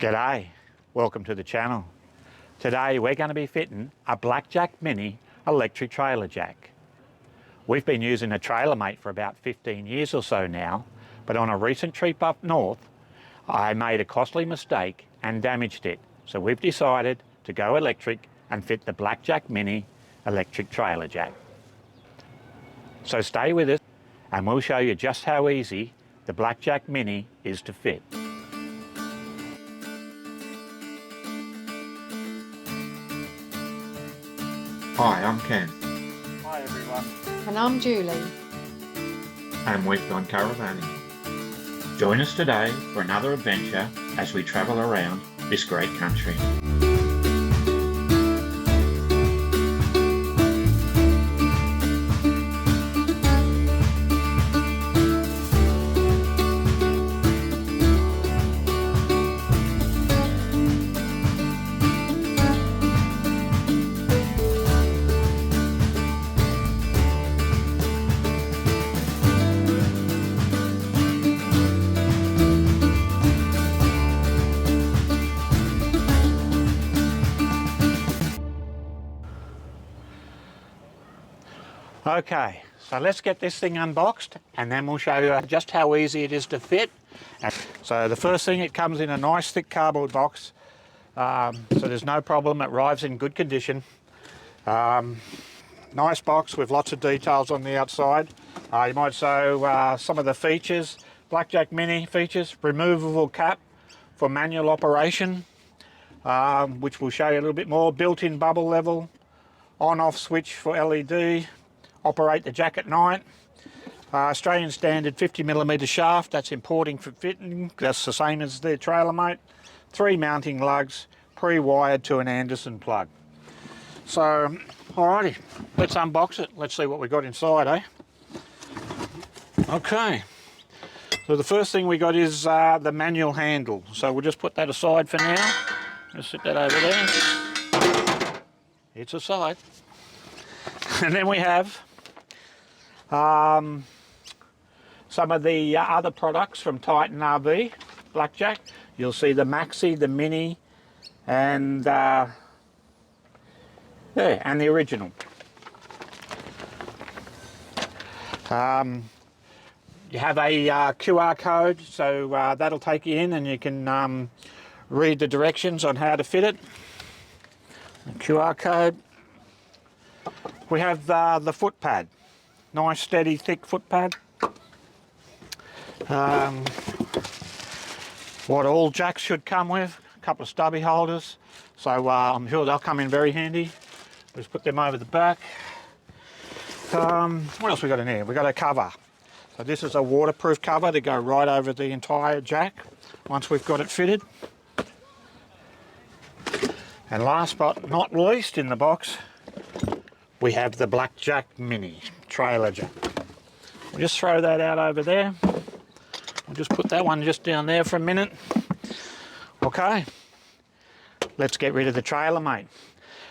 G'day, welcome to the channel. Today we're going to be fitting a BlackJack Mini electric trailer jack. We've been using a trailer mate for about 15 years or so now, but on a recent trip up north I made a costly mistake and damaged it. So we've decided to go electric and fit the BlackJack Mini electric trailer jack. So stay with us and we'll show you just how easy the BlackJack Mini is to fit. Hi, I'm Ken. Hi everyone. And I'm Julie. And we've gone caravanning. Join us today for another adventure as we travel around this great country. Okay, so let's get this thing unboxed and then we'll show you just how easy it is to fit. So the first thing, it comes in a nice thick cardboard box, so there's no problem, it arrives in good condition. Nice box with lots of details on the outside. You might show some of the features. BlackJack Mini features: removable cap for manual operation, which we'll show you a little bit more, built-in bubble level, on-off switch for LED, operate the jack at night, Australian standard 50mm shaft, that's importing for fitting, that's the same as the trailer mate, 3 mounting lugs, pre-wired to an Anderson plug. So alrighty, let's unbox it, let's see what we got inside, eh? Okay, so the first thing we got is the manual handle, so we'll just put that aside for now. Just sit that over there, it's aside. And then we have some of the other products from Titan RV, BlackJack. You'll see the Maxi, the Mini, and the original. You have a QR code, so that'll take you in and you can read the directions on how to fit it. The QR code. We have the foot pad, nice steady thick foot pad. What all jacks should come with, a couple of stubby holders, so I'm sure they'll come in very handy. We'll just put them over the back. What else we got in here? We got a cover. So this is a waterproof cover to go right over the entire jack once we've got it fitted. And last but not least in the box, we have the BlackJack Mini trailer jack. We'll just throw that out over there. We'll just put that one just down there for a minute. Okay, let's get rid of the trailer mate.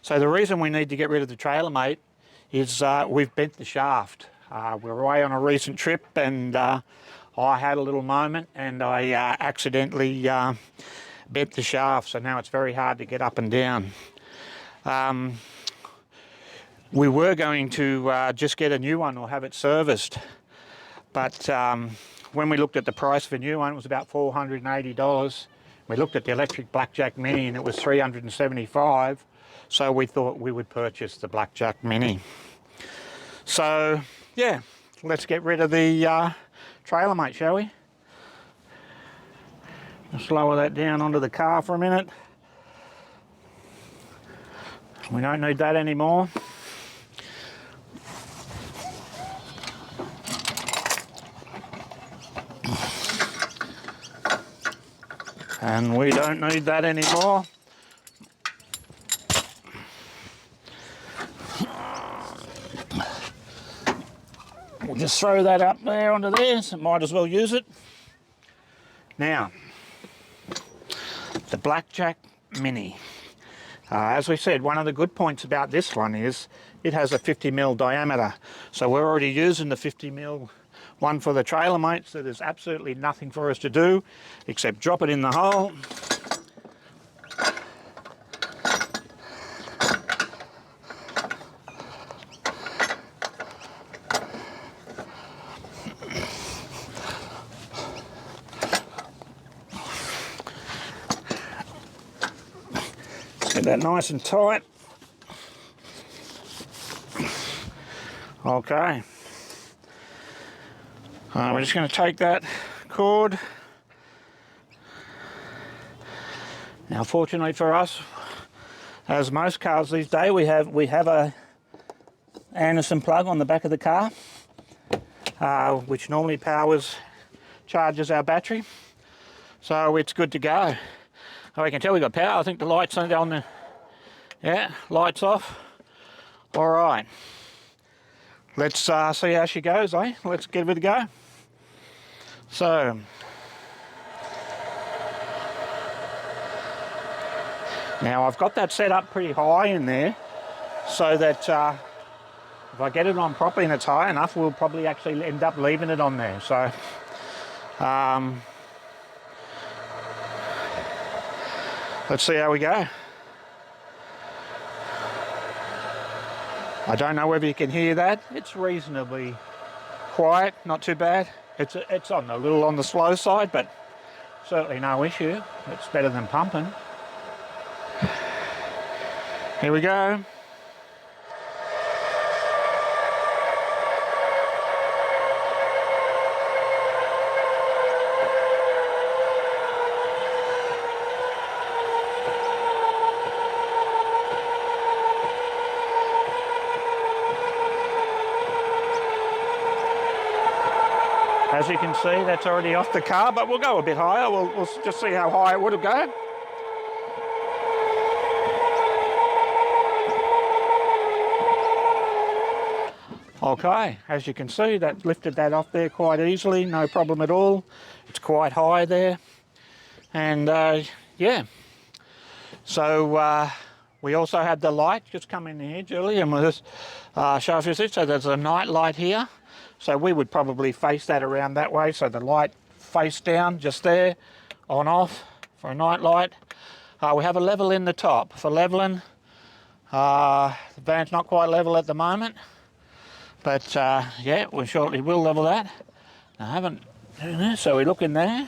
So the reason we need to get rid of the trailer mate is we've bent the shaft. We're away on a recent trip and I had a little moment and I accidentally bent the shaft, so now it's very hard to get up and down. We were going to just get a new one or have it serviced, but when we looked at the price of a new one, it was about $480. We looked at the electric BlackJack Mini and it was $375, so we thought we would purchase the BlackJack Mini. So yeah, let's get rid of the trailer mate, shall we? Just lower that down onto the car for a minute. We don't need that anymore. And we don't need that anymore. We'll just throw that up there onto there, so might as well use it. Now, the BlackJack Mini. As we said, one of the good points about this one is it has a 50mm diameter. So we're already using the 50mm one for the trailer mate, so there's absolutely nothing for us to do except drop it in the hole Get that nice and tight. Okay. We're just going to take that cord. Now, fortunately for us, as most cars these days, we have a Anderson plug on the back of the car, which normally charges our battery. So it's good to go. Oh, we can tell we've got power. I think the lights are on there. Yeah, lights off. All right. Let's see how she goes, eh? Let's give it a go. So, now I've got that set up pretty high in there, so that if I get it on properly and it's high enough, we'll probably actually end up leaving it on there. So, let's see how we go. I don't know whether you can hear that. It's reasonably quiet, not too bad. It's on a little on the slow side, but certainly no issue. It's better than pumping. Here we go. As you can see, that's already off the car, but we'll go a bit higher. We'll just see how high it would have gone. Okay, as you can see, that lifted that off there quite easily, no problem at all. It's quite high there. And yeah, so we also had the light just come in here, Julie, and we'll just show you this. So there's a night light here. So we would probably face that around that way, so the light face down just there, on off for a night light. We have a level in the top for leveling. The van's not quite level at the moment, but yeah, we shortly will level that. I haven't done that, so we look in there.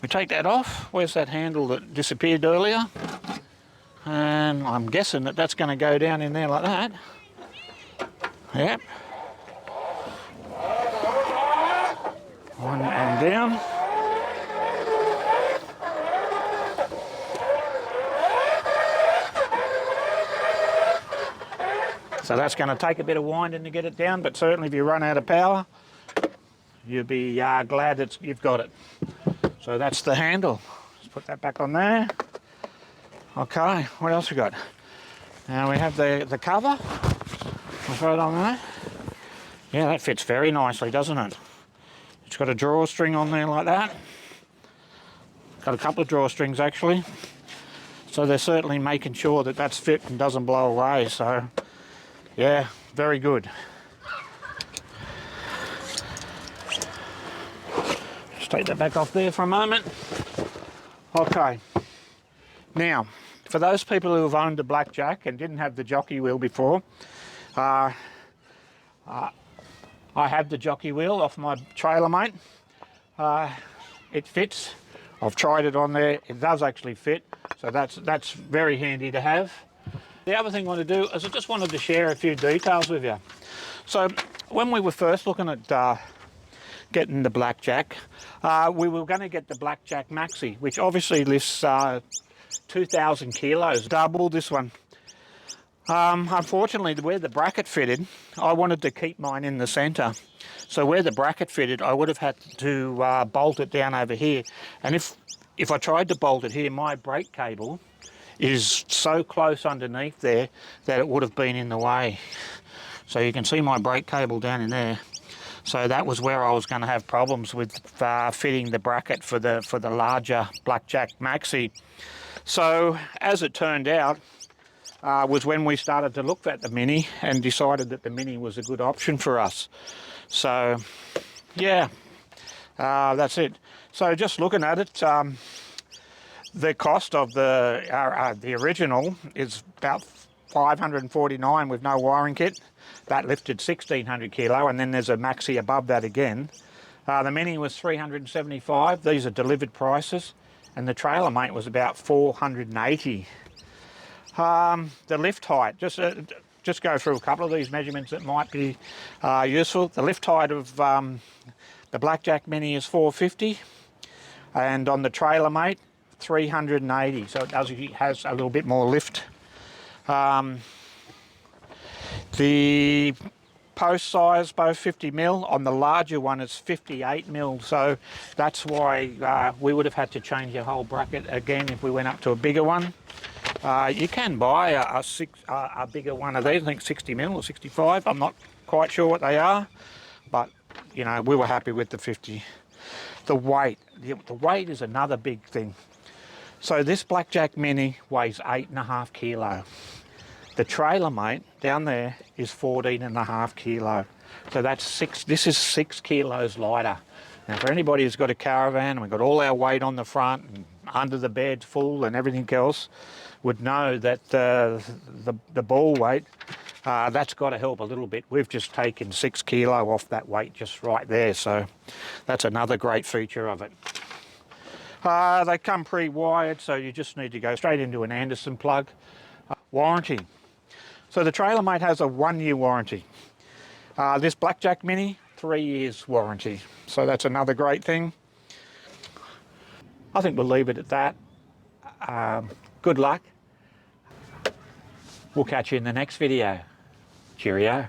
We take that off. Where's that handle that disappeared earlier? And I'm guessing that that's going to go down in there like that. Yep. One and down. So that's going to take a bit of winding to get it down, but certainly if you run out of power, you'll be glad that you've got it. So that's the handle. Let's put that back on there. Okay, what else we got? Now we have the cover. We'll throw it on there. Yeah, that fits very nicely, doesn't it? It's got a drawstring on there like that. Got a couple of drawstrings actually. So they're certainly making sure that that's fit and doesn't blow away. So yeah, very good. Just take that back off there for a moment. Okay. Now, for those people who have owned a BlackJack and didn't have the jockey wheel before, I have the jockey wheel off my trailer, mate. It fits. I've tried it on there. It does actually fit. So that's very handy to have. The other thing I want to do is I just wanted to share a few details with you. So when we were first looking at getting the BlackJack, we were going to get the BlackJack Maxi, which obviously lifts 2,000 kilos, double this one. Unfortunately, where the bracket fitted, I wanted to keep mine in the centre. So where the bracket fitted, I would have had to bolt it down over here. And if I tried to bolt it here, my brake cable is so close underneath there that it would have been in the way. So you can see my brake cable down in there. So that was where I was going to have problems with fitting the bracket for the larger BlackJack Maxi. So as it turned out, was when we started to look at the Mini and decided that the Mini was a good option for us. So yeah, that's it. So just looking at it, the cost of the original is about $549 with no wiring kit. That lifted 1,600 kilo, and then there's a Maxi above that again. The Mini was $375. These are delivered prices, and the trailer mate was about $480. The lift height, just go through a couple of these measurements that might be useful. The lift height of the BlackJack Mini is 450, and on the Trailer Mate 380, so it has a little bit more lift. The post size, both 50 mil. On the larger one, it's 58 mil. So that's why we would have had to change the whole bracket again if we went up to a bigger one. You can buy a bigger one of these, I think 60 mil or 65. I'm not quite sure what they are, but you know, we were happy with the 50. The weight is another big thing. So this BlackJack Mini weighs 8.5 kilo. The Trailer Mate down there is 14.5 kilo. So this is 6 kilos lighter. Now for anybody who's got a caravan, and we've got all our weight on the front and under the bed full and everything else, would know that the ball weight, that's got to help a little bit. We've just taken 6 kilo off that weight just right there. So that's another great feature of it. They come pre-wired, so you just need to go straight into an Anderson plug. Warranty. So the Trailer Mate has a 1-year warranty. This BlackJack Mini, 3 years warranty. So that's another great thing. I think we'll leave it at that. Good luck. We'll catch you in the next video. Cheerio.